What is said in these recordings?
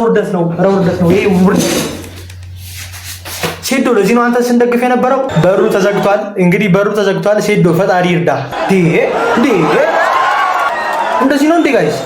ውርደት ነው ይሄ ውርደት። ሴዶ ለዚህ ነው አንተ ስንደግፍ የነበረው። በሩ ተዘግቷል። እንግዲህ በሩ ተዘግቷል። ሴዶ ፈጣሪ ይርዳ። እንደዚህ ነው እንዴ ጋይስ?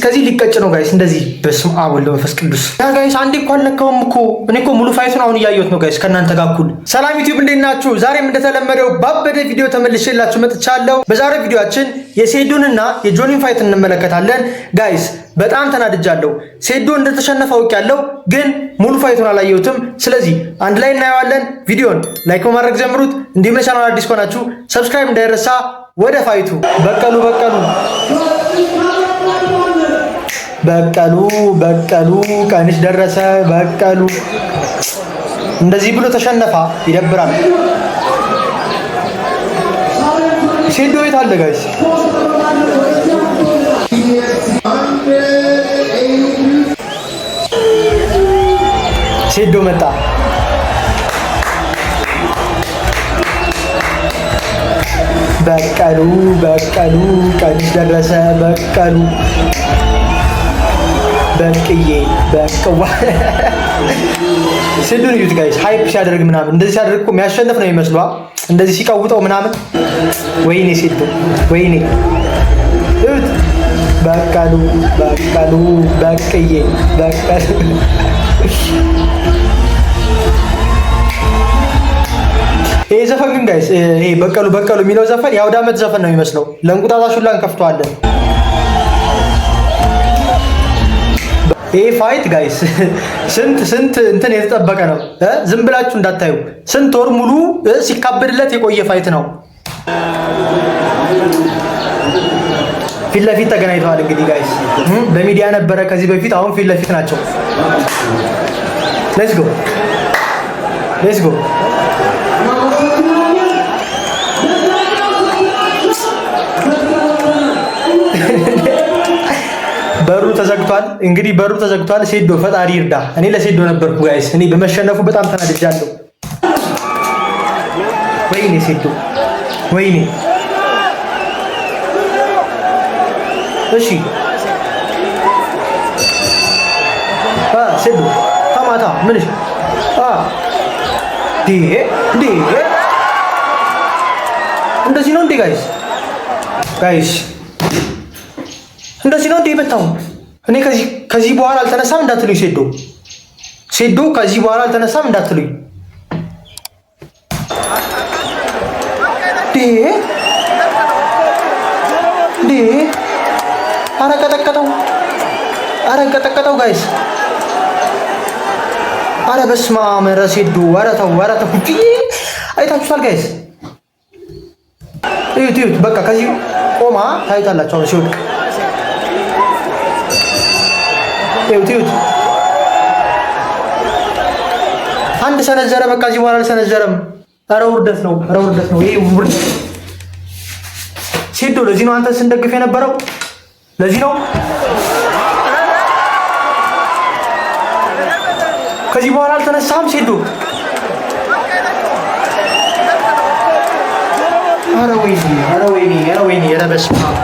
ከዚህ ሊቀጭ ነው ጋይስ። እንደዚህ በስመ አብ ወወልድ ወመንፈስ ቅዱስ። ያ ጋይስ አንዴ እኮ አልነካውም እኮ እኔ እኮ ሙሉ ፋይቱን አሁን እያየሁት ነው ጋይስ ከእናንተ ጋር እኩል። ሰላም ዩቲዩብ እንዴት ናችሁ? ዛሬም እንደተለመደው ባበደ ቪዲዮ ተመልሼላችሁ መጥቻለሁ። በዛሬው ቪዲዮአችን የሴዶንና የጆኒን ፋይት እንመለከታለን ጋይስ። በጣም ተናድጃለሁ። ሴዶ እንደተሸነፈ አውቄያለሁ፣ ግን ሙሉ ፋይቱን አላየሁትም። ስለዚህ አንድ ላይ እናየዋለን። ቪዲዮን ላይክ በማድረግ ጀምሩት። እንዲሁም ለቻናሉ አዲስ ከሆናችሁ ሰብስክራይብ እንዳይረሳ። ወደ ፋይቱ በቀሉ ቀንሽ ደረሰ። በቀሉ እንደዚህ ብሎ ተሸነፋ። ይደብራል። ሴዶ የት አለ ጋይስ? ሴዶ መጣ። በቀሉ ቀንሽ ደረሰ። በቀሉ በቅዬ በቅዋ ሴዶን እዩት ጋይስ። ሃይፕ ሲያደርግ ምናምን እንደዚህ ሲያደርግ እኮ የሚያሸንፍ ነው ይመስሏ። እንደዚህ ሲቀውጠው ምናምን ወይኔ ሴዶ ወይኔ። እዩት በቀሉ በቅዬ በቀሉ ይሄ ዘፈን ግን ጋይስ ይሄ በቀሉ የሚለው ዘፈን የአውደ ዓመት ዘፈን ነው የሚመስለው። ለእንቁጣጣሽ ሁላ እንከፍተዋለን። ይሄ ፋይት ጋይስ ስንት እንትን የተጠበቀ ነው። ዝም ብላችሁ እንዳታዩ። ስንት ወር ሙሉ ሲካበድለት የቆየ ፋይት ነው። ፊት ለፊት ተገናኝተዋል። እንግዲህ ጋይስ በሚዲያ ነበረ ከዚህ በፊት፣ አሁን ፊት ለፊት ናቸው። ሌትስ ጎ በሩ ተዘግቷል። እንግዲህ በሩ ተዘግቷል። ሴዶ ፈጣሪ ይርዳ። እኔ ለሴዶ ነበርኩ ጋይስ። እኔ በመሸነፉ በጣም ተናድጃለሁ። ወይኔ ሴዶ ወይኔ። እሺ ሴዶ ታማታ ምንሽ እንደዚህ ነው እንዴ ጋይስ? እንደዚህ ነው እንዴ የመታው? እኔ ከዚህ በኋላ አልተነሳም እንዳትሉኝ። ሴዶ ከዚህ በኋላ አልተነሳም እንዳትሉኝ። አረ ቀጠቀጠው ጋይስ። አረ በስመ አብ። ኧረ ሴዶ ኧረ ተው አይታችሁታል ጋይስ። እዩት በቃ ከዚህ ቆማ ታዩታላችሁ አሁን ሲወድቅ። እዩት አንድ ሰነዘረ። በቃ እዚህ በኋላ አልሰነዘረም። ኧረ ውርደት ነው ይሄ ውርደት። ሴዶ ለዚህ ነው አንተ ስንደግፍ የነበረው። ለዚህ ነው ከዚህ በኋላ አልተነሳም ሴዶ። ኧረ ወይኔ ኧረ በስመ አብ።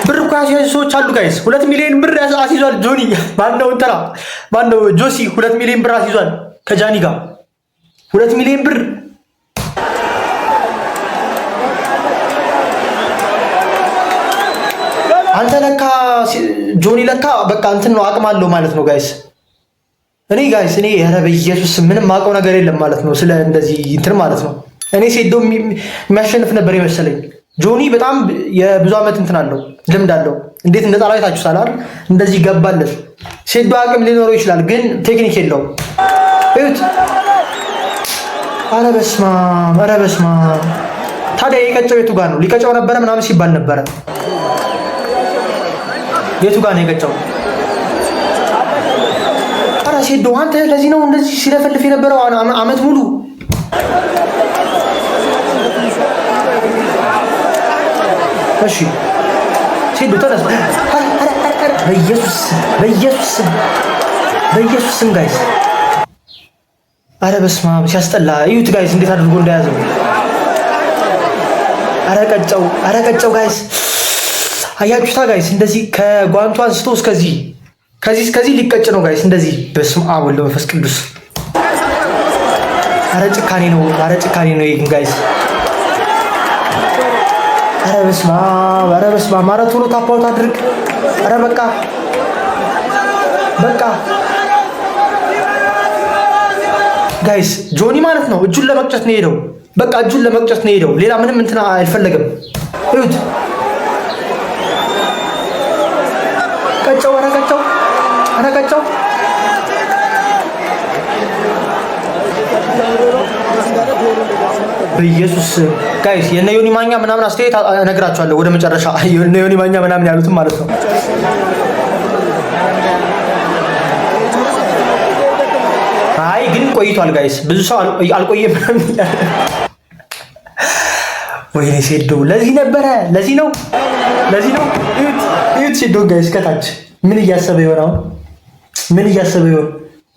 ብር እኮ ያስያዙ ሰዎች አሉ ጋይስ። 2 ሚሊዮን ብር አስይዟል ጆኒ። ማነው ጆሲ 2 ሚሊዮን ብር አስይዟል ከጃኒ ጋር 2 ሚሊዮን ብር። አንተ ለካ ጆኒ ለካ በቃ እንትን ነው አቅም አለው ማለት ነው ጋይስ። እኔ ኧረ በኢየሱስ ምንም ማውቀው ነገር የለም ማለት ነው ስለ እንደዚህ እንትን ማለት ነው። እኔ ሴዶ የሚያሸንፍ ነበር የመሰለኝ። ጆኒ በጣም የብዙ ዓመት እንትን አለው ልምድ አለው። እንዴት እንደ ጣላ አይታችሁታል አይደል? እንደዚህ ገባለት። ሴዶ አቅም ሊኖረው ይችላል ግን ቴክኒክ የለውም። እዩት። ኧረ በስመ አብ። ታዲያ የቀጨው የቱ ጋር ነው? ሊቀጨው ነበረ ምናምን ሲባል ነበረ። የቱ ጋር ነው የቀጨው? ኧረ ሴዶ አንተ ለዚህ ነው እንደዚህ ሲለፈልፍ የነበረው ዓመት ሙሉ። እሺ ሴዶ ተነስ። በኢየሱስ ስም ጋይስ። ኧረ በስመ አብ ሲያስጠላ። እዩት ጋይስ እንዴት አድርጎ እንደያዘው። ኧረ ቀጨው ጋይስ። አያችሁታ ጋይስ እንደዚህ ከጓንቱ አንስቶ እስከዚህ ሊቀጭ ነው ጋይስ እንደዚህ። በስመ አብ ወወልድ ወመንፈስ ቅዱስ። አረ ጭካኔ ነው ይሄን ጋይስ። አረ በስመ አብ ኧረ ቶሎ ታፓውት አድርግ። አረ በቃ ጋይስ ጆኒ ማለት ነው እጁን ለመቅጨት ነው ሄደው። በቃ እጁን ለመቅጨት ነው ሄደው። ሌላ ምንም እንትና አልፈለገም። እዩት ቀጨው። አረ ቀጨው በኢየሱስ ጋይስ። የነ ዮኒ ማኛ ምናምን አስተያየት እነግራችኋለሁ ወደ መጨረሻ። የነ ዮኒ ማኛ ምናምን ያሉትም ማለት ነው። አይ ግን ቆይቷል ጋይስ፣ ብዙ ሰው አልቆየም። ወይኔ ሴዶ ለዚህ ነበረ፣ ለዚህ ነው። እዩት ሴዶ ጋይስ ከታች ምን እያሰበ ይሆን?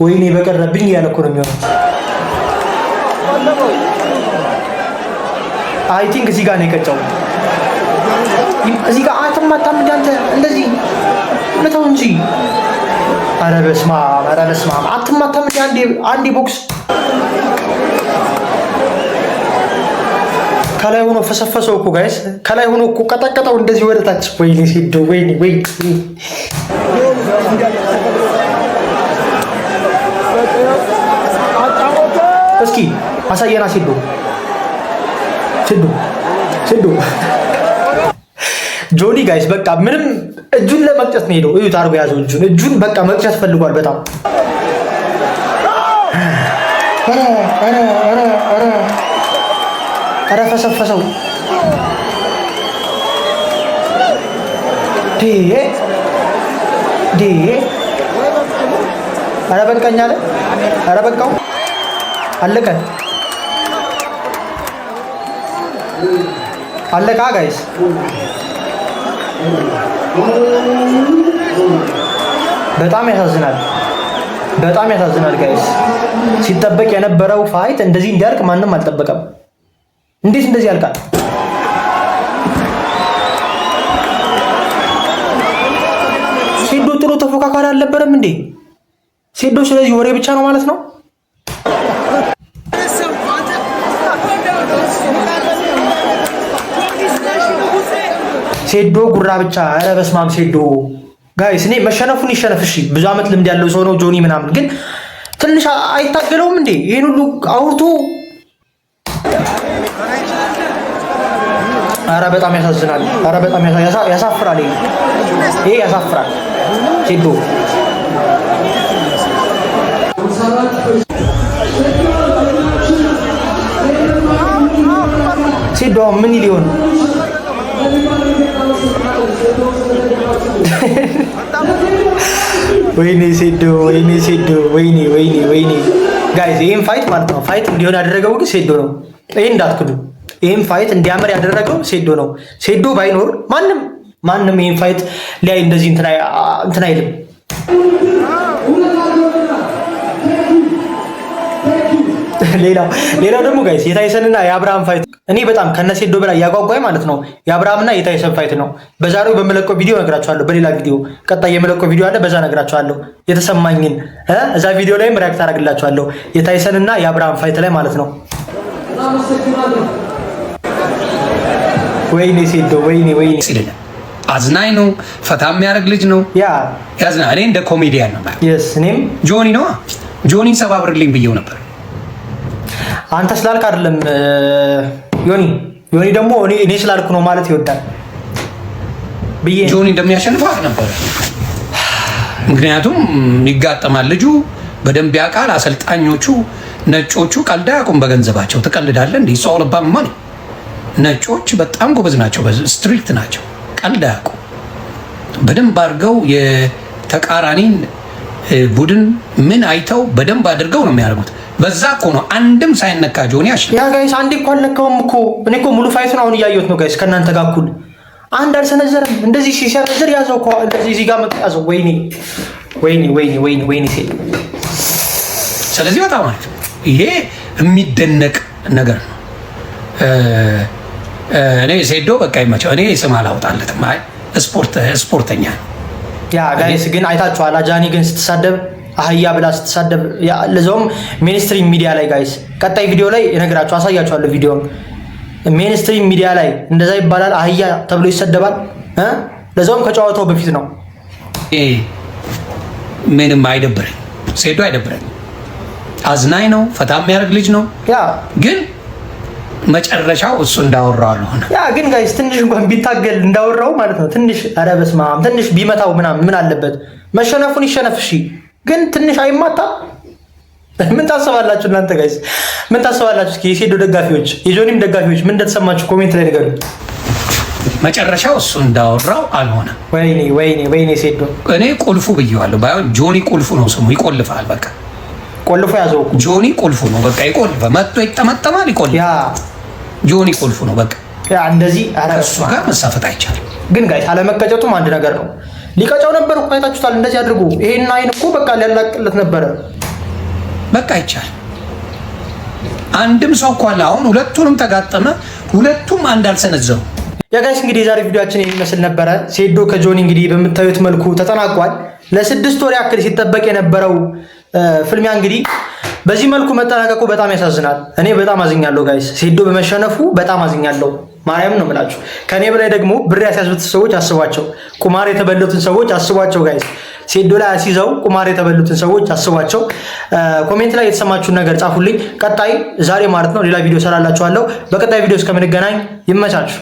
ወይኔ በቀረብኝ እያለ እኮ ነው የሚሆነው። አይ ቲንክ እዚህ ጋር ነው የቀጨው። እዚህ ጋር አትማታም እንደ አንተ እንደዚህ መተው እንጂ። ኧረ በስመ አብ አትማታም እንደ አንዴ ቦክስ ከላይ ሆኖ ፈሰፈሰው እኮ ጋይስ። ከላይ ሆኖ እኮ ቀጠቀጠው እንደዚህ ወደ ታች። ወይኔ ሴዶ ወይኔ እስኪ አሳየና ሴዶ ጆኒ ጋይስ በቃ ምንም እጁን ለመቅጨት ነው ሄደው። እዩት አርጎ ያዘው እጁን በቃ መቅጨት ፈልጓል በጣም። ኧረ ፈሰፈሰው ኧረ በቃኝ አለ። ኧረ በቃው አለቃ ጋይስ። በጣም ያሳዝናል ጋይስ። ሲጠበቅ የነበረው ፋይት እንደዚህ እንዲያልቅ ማንም አልጠበቀም። እንዴት እንደዚህ ያልቃል? ሴዶ ጥሩ ተፎካካሪ አልነበረም እንዴ ሴዶ? ስለዚህ ወሬ ብቻ ነው ማለት ነው። ሴዶ ጉራ ብቻ። ኧረ በስመ አብ ሴዶ ጋይስ። እኔ መሸነፉን ይሸነፍ እሺ፣ ብዙ ዓመት ልምድ ያለው ሰው ነው ጆኒ ምናምን፣ ግን ትንሽ አይታገለውም እንዴ ይሄን ሁሉ አውርቶ? ኧረ በጣም ያሳዝናል። ኧረ በጣም ያሳፍራል። ይሄ ያሳፍራል። ሴዶ ምን ሊሆን ወይኔ ሴዶ ወይኔ ጋይስ። ይሄን ፋይት ማለት ነው ፋይት እንዲሆን ያደረገው ግን ሴዶ ነው። ይሄ እንዳትክዱ። ይሄን ፋይት እንዲያምር ያደረገው ሴዶ ነው። ሴዶ ባይኖር ማንም ይሄን ፋይት ላይ እንደዚህ እንትን አይልም። ሌላው ደግሞ ጋይስ የታይሰንና የአብርሃም ፋይት እኔ በጣም ከነሴዶ በላይ ያጓጓኝ ማለት ነው የአብርሃምና የታይሰን ፋይት ነው። በዛሬው በመለቀው ቪዲዮ ነግራችኋለሁ። በሌላ ቪዲዮ ቀጣይ የመለቀው ቪዲዮ አለ፣ በዛ ነግራችኋለሁ የተሰማኝን። እዛ ቪዲዮ ላይም ሪያክት አደርግላችኋለሁ የታይሰንና የአብርሃም ፋይት ላይ ማለት ነው። ወይኔ ሴዶ ወይኔ አዝናኝ ነው፣ ፈታ የሚያደርግ ልጅ ነው። ያዝና እኔ እንደ ኮሜዲያን ነው እኔም ጆኒ ነው ጆኒን ሰባብርልኝ ብየው ነበር። አንተ ስላልክ አይደለም ዮኒ ደግሞ እኔ ስላልኩ ነው ማለት ይወዳል ብዬ ጆኒ እንደሚያሸንፈው አውቅ ነበር። ምክንያቱም ይጋጠማል፣ ልጁ በደንብ ያውቃል። አሰልጣኞቹ ነጮቹ ቀልድ አያውቁም በገንዘባቸው። ትቀልዳለህ እንዴ? ሶልባማ ነው። ነጮች በጣም ጎበዝ ናቸው፣ ስትሪክት ናቸው፣ ቀልድ አያውቁም። በደንብ አድርገው የተቃራኒን ቡድን ምን አይተው በደንብ አድርገው ነው የሚያደርጉት። በዛ እኮ ነው አንድም ሳይነካ ጆኒ ያሸንፋል። ያ ጋይስ አንዴ እኮ አልነካውም እኮ እኔ እኮ ሙሉ ፋይቱን አሁን እያየሁት ነው ጋይስ ከእናንተ ጋር እኩል አንድ አልሰነዘርም። እንደዚህ ሲሰነዝር ያዘው እኮ እንደዚህ እዚህ ጋር መጣዘው። ወይኔ ሴት። ስለዚህ በጣም ማለት ይሄ የሚደነቅ ነገር ነው። እኔ ሴዶ በቃ ይመቸው። እኔ ስም አላወጣለትም። አይ ስፖርተኛ ነው። ያ ጋይስ ግን አይታችኋል። ጃኒ ግን ስትሳደብ አህያ ብላ ስትሳደብ ለዛውም ሜንስትሪም ሚዲያ ላይ ጋይስ፣ ቀጣይ ቪዲዮ ላይ እነግራችሁ አሳያችኋለሁ። ቪዲዮ ሜንስትሪም ሚዲያ ላይ እንደዛ ይባላል፣ አህያ ተብሎ ይሰደባል። ለዛውም ከጨዋታው በፊት ነው። ምንም አይደብረኝ፣ ሴዶ አይደብረኝ። አዝናኝ ነው፣ ፈታ የሚያደርግ ልጅ ነው። ያ ግን መጨረሻው እሱ እንዳወራው አልሆነ። ያ ግን ጋይስ ትንሽ እንኳን ቢታገል እንዳወራው ማለት ነው። ትንሽ ኧረ በስመ አብ ትንሽ ቢመታው ምናምን ምን አለበት? መሸነፉን ይሸነፍ እሺ፣ ግን ትንሽ አይማታ? ምን ታስባላችሁ እናንተ ጋይስ? ምን ታስባላችሁ? እስኪ የሴዶ ደጋፊዎች፣ የጆኒም ደጋፊዎች ምን እንደተሰማችሁ ኮሜንት ላይ ንገሩኝ። መጨረሻው እሱ እንዳወራው አልሆነ። ወይኔ ወይኔ ወይኔ ሴዶ እኔ ቁልፉ ብየዋለሁ። ባይሆን ጆኒ ቁልፉ ነው ስሙ። ይቆልፋል። በቃ ቆልፎ ያዘው እኮ ጆኒ ቁልፉ ነው። በቃ ይቆልፋል። መጥቶ ይጠመጠማል፣ ይቆልፋል። ያ ጆኒ ቁልፉ ነው። በቃ ያ እንደዚህ እሱ ጋር መሳፈጥ አይቻልም። ግን ጋይስ አለመቀጨቱም አንድ ነገር ነው። ሊቀጨው ነበር እኮ አይታችሁታል። እንደዚህ አድርጉ ይሄን አይን እኮ በቃ ሊያላቅለት ነበረ። በቃ አይቻልም። አንድም ሰው እኮ አለ። አሁን ሁለቱንም ተጋጠመ፣ ሁለቱም አንድ አልሰነዘሩ። ያ ጋይስ እንግዲህ የዛሬ ቪዲዮአችን የሚመስል ነበረ። ሴዶ ከጆኒ እንግዲህ በምታዩት መልኩ ተጠናቋል። ለ6 ወር ያክል ሲጠበቅ የነበረው ፍልሚያ እንግዲህ በዚህ መልኩ መጠናቀቁ በጣም ያሳዝናል። እኔ በጣም አዝኛለሁ ጋይስ፣ ሴዶ በመሸነፉ በጣም አዝኛለሁ። ማርያም ነው የምላችሁ። ከኔ በላይ ደግሞ ብር ያስያዙት ሰዎች አስቧቸው፣ ቁማር የተበሉትን ሰዎች አስቧቸው ጋይስ። ሴዶ ላይ አስይዘው ቁማር የተበሉትን ሰዎች አስቧቸው። ኮሜንት ላይ የተሰማችሁን ነገር ጻፉልኝ። ቀጣይ ዛሬ ማለት ነው ሌላ ቪዲዮ ሰራላችኋለሁ። በቀጣይ ቪዲዮ እስከምንገናኝ ይመቻችሁ።